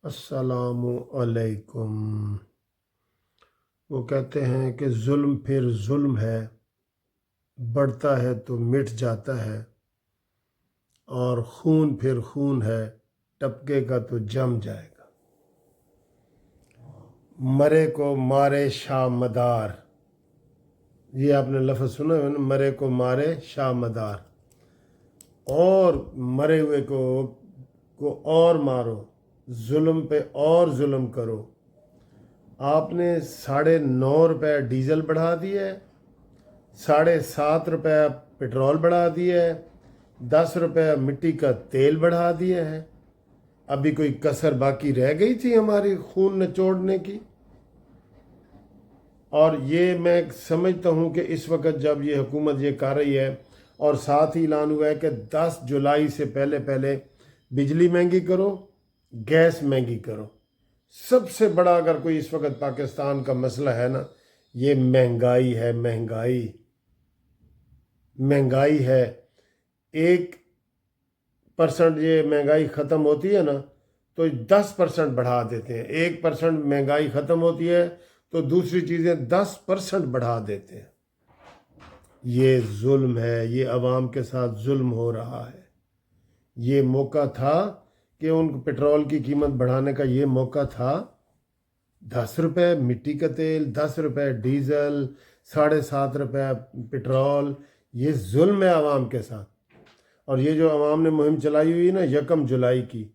अस्सलामु अलैकुम। वो कहते हैं कि जुल्म फिर जुल्म है, बढ़ता है तो मिट जाता है, और खून फिर खून है, टपकेगा तो जम जाएगा। मरे को मारे शाह मदार, ये आपने लफ्ज़ सुना है ना, मरे को मारे शाह मदार। और मरे हुए को और मारो, जुल्म पे और जुल्म करो। आपने 9.5 रुपये डीजल बढ़ा दिया है, 7.5 रुपये पेट्रोल बढ़ा दिया है, 10 रुपये मिट्टी का तेल बढ़ा दिया है। अभी कोई कसर बाकी रह गई थी हमारी खून निचोड़ने की? और ये मैं समझता हूँ कि इस वक्त जब ये हुकूमत ये कर रही है, और साथ ही ऐलान हुआ है कि 10 जुलाई से पहले पहले बिजली महंगी करो, गैस महंगी करो। सबसे बड़ा अगर कोई इस वक्त पाकिस्तान का मसला है ना, ये महंगाई है। महंगाई है। 1% ये महंगाई ख़त्म होती है ना तो 10% बढ़ा देते हैं। 1% महंगाई ख़त्म होती है तो दूसरी चीज़ें 10% बढ़ा देते हैं। ये जुल्म है, ये अवाम के साथ जुल्म हो रहा है। ये मौका था कि उन पेट्रोल की कीमत बढ़ाने का, ये मौका था। 10 रुपये मिट्टी का तेल, 10 रुपये डीजल, 7.5 रुपये पेट्रोल, ये जुल्म है आवाम के साथ। और ये जो आवाम ने मुहिम चलाई हुई है ना 1 जुलाई की,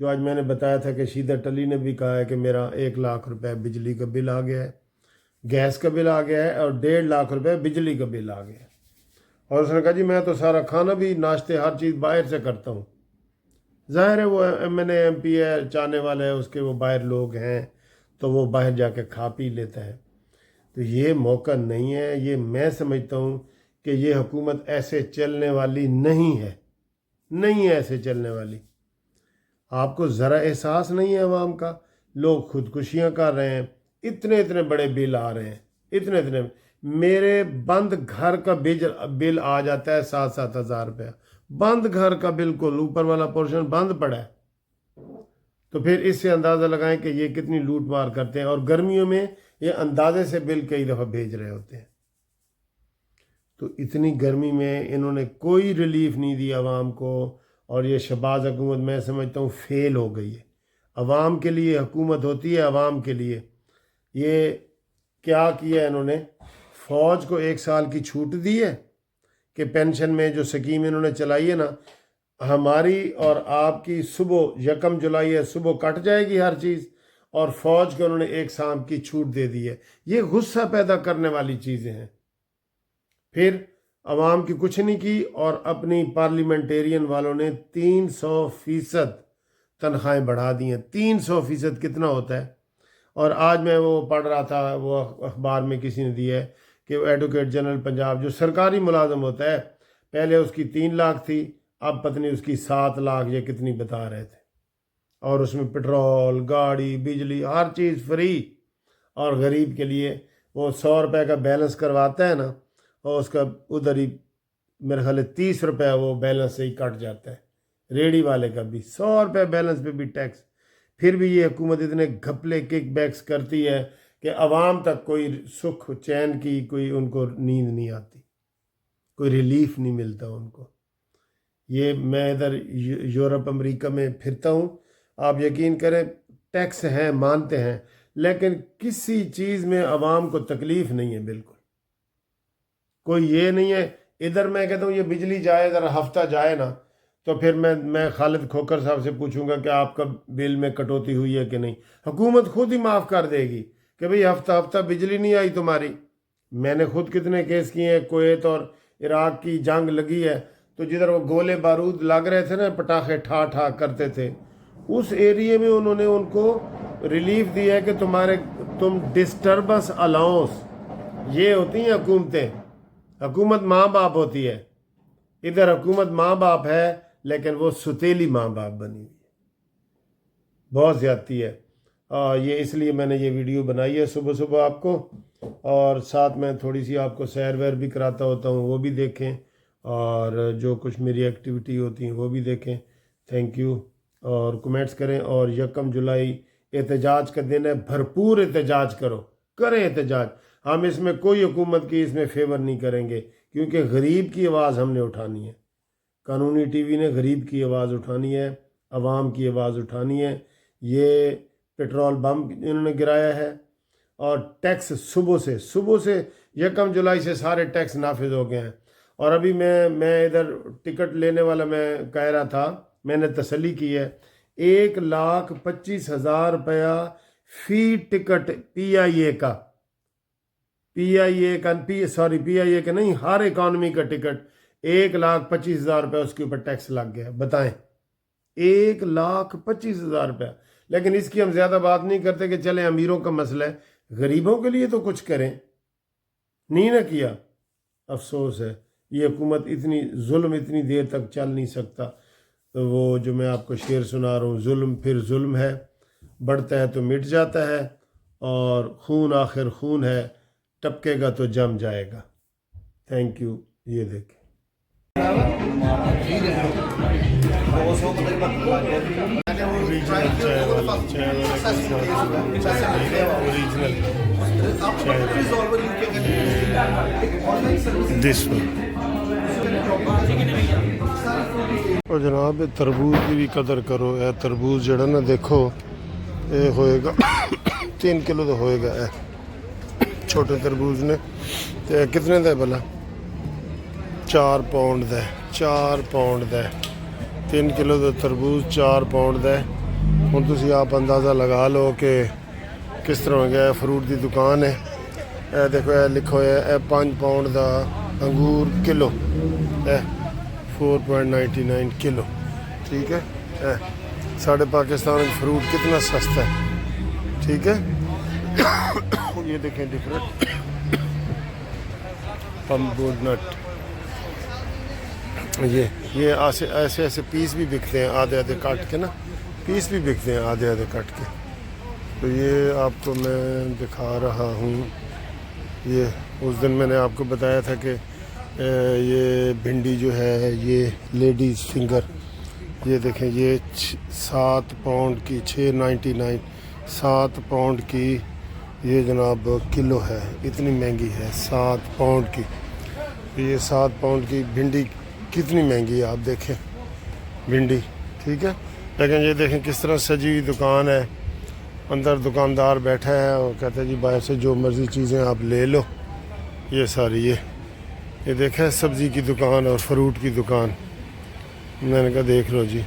जो आज मैंने बताया था कि शीदत अली ने भी कहा है कि मेरा 1 लाख रुपए बिजली का बिल आ गया है, गैस का बिल आ गया है, और 1.5 लाख रुपए बिजली का बिल आ गया है। और उसने कहा जी मैं तो सारा खाना भी, नाश्ते, हर चीज़ बाहर से करता हूँ। ज़ाहिर है वो MNA MP है, चाहने वाला है उसके, वो बाहर लोग हैं तो वो बाहर जाके खा पी लेता है। तो ये मौका नहीं है। ये मैं समझता हूँ कि ये हुकूमत ऐसे चलने वाली नहीं है ऐसे चलने वाली। आपको ज़रा एहसास नहीं है अवाम का? लोग खुदकुशियाँ कर रहे हैं, इतने बड़े बिल आ रहे हैं, इतने। मेरे बंद घर का बिल आ जाता है 7-7 हज़ार रुपया। बंद घर का बिल्कुल ऊपर वाला पोर्शन बंद पड़ा है। तो फिर इससे अंदाज़ा लगाएं कि ये कितनी लूट मार करते हैं। और गर्मियों में ये अंदाजे से बिल कई दफ़ा भेज रहे होते हैं। तो इतनी गर्मी में इन्होंने कोई रिलीफ नहीं दी आवाम को। और ये शहबाज हुकूमत मैं समझता हूँ फेल हो गई है। आवाम के लिए हुकूमत होती है, आवाम के लिए। ये क्या किया इन्होंने? फ़ौज को 1 साल की छूट दी है कि पेंशन में जो स्कीम इन्होंने चलाई है ना, हमारी और आपकी सुबह 1 जुलाई है, सुबह कट जाएगी हर चीज़, और फ़ौज को उन्होंने 1 साल की छूट दे दी है। ये गुस्सा पैदा करने वाली चीज़ें हैं। फिर अवाम की कुछ नहीं की, और अपनी पार्लियामेंटेरियन वालों ने 300% तनख्वाहें बढ़ा दी हैं। 300% कितना होता है? और आज मैं वो पढ़ रहा था, वो अखबार में किसी ने दिया है कि एडवोकेट जनरल पंजाब जो सरकारी मुलाजम होता है, पहले उसकी 3 लाख थी, अब पत्नी उसकी 7 लाख या कितनी बता रहे थे। और उसमें पेट्रोल, गाड़ी, बिजली, हर चीज़ फ्री। और गरीब के लिए वो 100 रुपये का बैलेंस करवाता है ना, और उसका उधर ही मेरे ख्याल 30 रुपये वो बैलेंस से ही कट जाता है। रेडी वाले का भी 100 रुपये बैलेंस पे भी टैक्स। फिर भी ये हुकूमत इतने घपले किक बैक्स करती है कि अवाम तक कोई सुख चैन की कोई उनको नींद नहीं आती, कोई रिलीफ नहीं मिलता उनको। ये मैं इधर यूरोप अमेरिका में फिरता हूँ, आप यकीन करें, टैक्स हैं, मानते हैं, लेकिन किसी चीज़ में अवाम को तकलीफ़ नहीं है बिल्कुल। कोई ये नहीं है। इधर मैं कहता हूँ ये बिजली जाए, इधर हफ्ता जाए ना, तो फिर मैं खालिद खोकर साहब से पूछूंगा कि आपका बिल में कटौती हुई है कि नहीं। हुकूमत खुद ही माफ़ कर देगी कि भाई हफ्ता बिजली नहीं आई तुम्हारी। मैंने खुद कितने केस किए हैं। कुवैत और इराक की जंग लगी है, तो जिधर वो गोले बारूद लग रहे थे ना, पटाखे ठा करते थे, उस एरिए में उन्होंने उनको रिलीफ दिया है कि तुम डिस्टर्बेंस अलाउंस, ये होती हैं हुकूमतें। हुकूमत माँ बाप होती है। इधर हुकूमत माँ बाप है, लेकिन वो सुतीली माँ बाप बनी हुई है। बहुत ज़्यादती है। ये इसलिए मैंने ये वीडियो बनाई है सुबह सुबह आपको, और साथ में थोड़ी सी आपको सैर वैर भी कराता होता हूँ, वो भी देखें, और जो कुछ मेरी एक्टिविटी होती हैं वो भी देखें। Thank you. اور کمنٹس کریں. اور 1 جولائی احتجاج کا دن ہے، بھرپور احتجاج کرو، کریں احتجاج. ہم اس میں کوئی حکومت کی اس میں فیور نہیں کریں گے، کیونکہ غریب کی آواز ہم نے اٹھانی ہے. قانونی ٹی وی نے غریب کی آواز اٹھانی ہے، عوام کی آواز اٹھانی ہے. یہ پیٹرول بم انہوں نے گرایا ہے، اور ٹیکس صبح سے 1 جولائی سے سارے ٹیکس نافذ ہو گئے ہیں. اور ابھی میں ادھر ٹکٹ لینے والا میں کہہ رہا تھا، میں نے تسلی کی ہے، 1,25,000 روپیہ فی ٹکٹ پی آئی اے کا نہیں، ہر اکانومی کا ٹکٹ 1,25,000 روپیہ اس کے اوپر ٹیکس لگ گیا. بتائیں، 1,25,000 روپیہ. لیکن اس کی ہم زیادہ بات نہیں کرتے کہ چلیں امیروں کا مسئلہ ہے، غریبوں کے لیے تو کچھ کریں. نہیں نہ کیا. افسوس ہے، یہ حکومت اتنی دیر تک چل نہیں سکتا. تو وہ جو میں آپ کو شعر سنا رہا ہوں، ظلم پھر ظلم ہے، بڑھتا ہے تو مٹ جاتا ہے، اور خون آخر خون ہے، ٹپکے گا تو جم جائے گا. Thank you. یہ دیکھیں اوریجنل چائے والا اوریجنل دس ون. اور جناب تربوز کی بھی قدر کرو. اے تربوز جڑا نا دیکھو، یہ ہوئے گا 3 کلو تو ہوئے گا. چھوٹے تربوز نے تے کتنے دے بلا 4 پاؤنڈ دے 4 پاؤنڈ دے 3 کلو دا تربوز 4 پاؤنڈ دے. ہوں تسی آپ اندازہ لگا لو کہ کس طرح گیا. فروٹ دی دکان ہے. اے دیکھو، اے لکھو ہے اے 5 پاؤنڈ دا انگور کلو، اے 4.99 کلو. ٹھیک ہے، اے ساڑھے پاکستان میں فروٹ کتنا سستا ہے. ٹھیک ہے. یہ دیکھیں ڈفرنٹ پمپوڈ نٹ. یہ ایسے پیس بھی بکتے ہیں، آدھے کاٹ کے نا، پیس بھی بکتے ہیں آدھے کٹ کے. تو یہ آپ کو میں دکھا رہا ہوں. یہ اس دن میں نے آپ کو بتایا تھا کہ یہ بھنڈی جو ہے یہ لیڈیز فنگر، یہ دیکھیں یہ 7 پاؤنڈ کی 6.99 7 پاؤنڈ کی یہ جناب کلو ہے. اتنی مہنگی ہے 7 پاؤنڈ کی. یہ 7 پاؤنڈ کی بھنڈی کتنی مہنگی ہے، آپ دیکھیں بھنڈی. ٹھیک ہے. لیکن یہ دیکھیں کس طرح سجی ہوئی دکان ہے. اندر دکاندار بیٹھا ہے اور کہتا ہے جی باہر سے جو مرضی چیزیں آپ لے لو. یہ ساری یہ دیکھیں سبزی کی دکان اور فروٹ کی دکان. میں نے کہا دیکھ لو جی،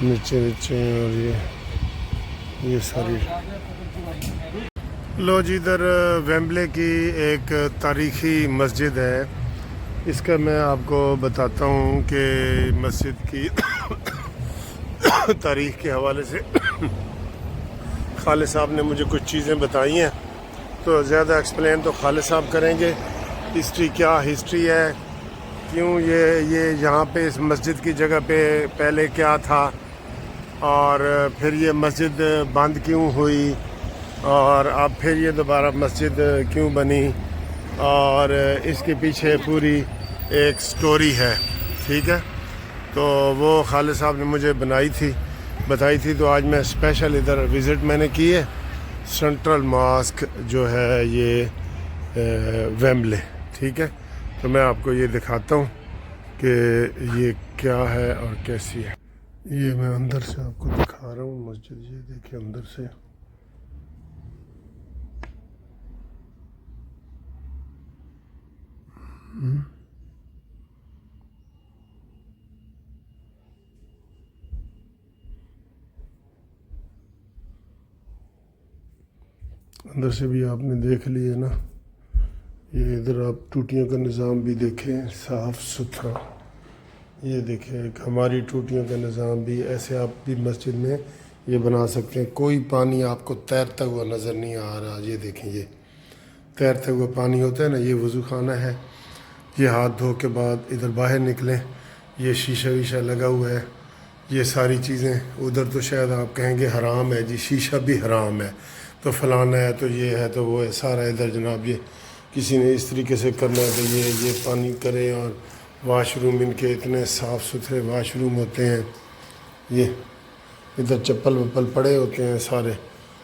مرچیں اور یہ ساری. لو جی، ادھر ویمبلے کی ایک تاریخی مسجد ہے. اس کا میں آپ کو بتاتا ہوں کہ مسجد کی تاریخ کے حوالے سے خالد صاحب نے مجھے کچھ چیزیں بتائی ہیں، تو زیادہ ایکسپلین تو خالد صاحب کریں گے. ہسٹری کیا ہسٹری ہے، کیوں یہ یہاں پہ اس مسجد کی جگہ پہ پہلے کیا تھا، اور پھر یہ مسجد بند کیوں ہوئی، اور اب پھر یہ دوبارہ مسجد کیوں بنی، اور اس کے پیچھے پوری ایک سٹوری ہے. ٹھیک ہے. تو وہ خالد صاحب نے مجھے بتائی تھی. تو آج میں اسپیشل ادھر وزٹ میں نے کی ہے. سینٹرل ماسک جو ہے یہ ویمبلے. ٹھیک ہے. تو میں آپ کو یہ دکھاتا ہوں کہ یہ کیا ہے اور کیسی ہے. یہ میں اندر سے آپ کو دکھا رہا ہوں مسجد. یہ دیکھیں اندر سے اندر سے بھی آپ نے دیکھ لی ہے نا. یہ ادھر آپ ٹوٹیوں کا نظام بھی دیکھیں، صاف ستھرا. یہ دیکھیں ایک ہماری ٹوٹیوں کا نظام بھی ایسے آپ بھی مسجد میں یہ بنا سکتے ہیں. کوئی پانی آپ کو تیرتا ہوا نظر نہیں آ رہا. یہ دیکھیں یہ تیرتا ہوا پانی ہوتا ہے نا، یہ وضو خانہ ہے. یہ ہاتھ دھو کے بعد ادھر باہر نکلیں. یہ شیشہ ویشہ لگا ہوا ہے. یہ ساری چیزیں ادھر تو شاید آپ کہیں گے حرام ہے جی، شیشہ بھی حرام ہے، تو فلانا ہے، تو یہ ہے، تو وہ ہے. سارا ادھر جناب یہ کسی نے اس طریقے سے کرنا ہے تو یہ پانی کرے. اور واش روم ان کے اتنے صاف ستھرے واش روم ہوتے ہیں. یہ ادھر چپل وپل پڑے ہوتے ہیں سارے.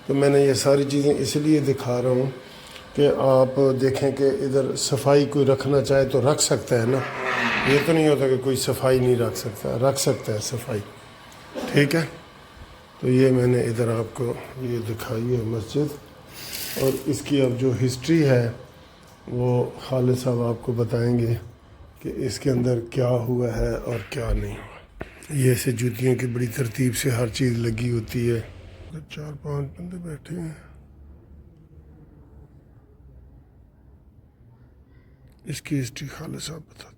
تو میں نے یہ ساری چیزیں اس لیے دکھا رہا ہوں کہ آپ دیکھیں کہ ادھر صفائی کوئی رکھنا چاہے تو رکھ سکتا ہے نا. یہ تو نہیں ہوتا کہ کوئی صفائی نہیں رکھ سکتا ہے صفائی. ٹھیک ہے. تو یہ میں نے ادھر آپ کو یہ دکھائی ہے مسجد، اور اس کی اب جو ہسٹری ہے وہ خالد صاحب آپ کو بتائیں گے کہ اس کے اندر کیا ہوا ہے اور کیا نہیں ہوا. یہ ایسے جوتیوں کی بڑی ترتیب سے ہر چیز لگی ہوتی ہے. 4-5 بندے بیٹھے ہیں. اس کی ہسٹری خالد صاحب بتا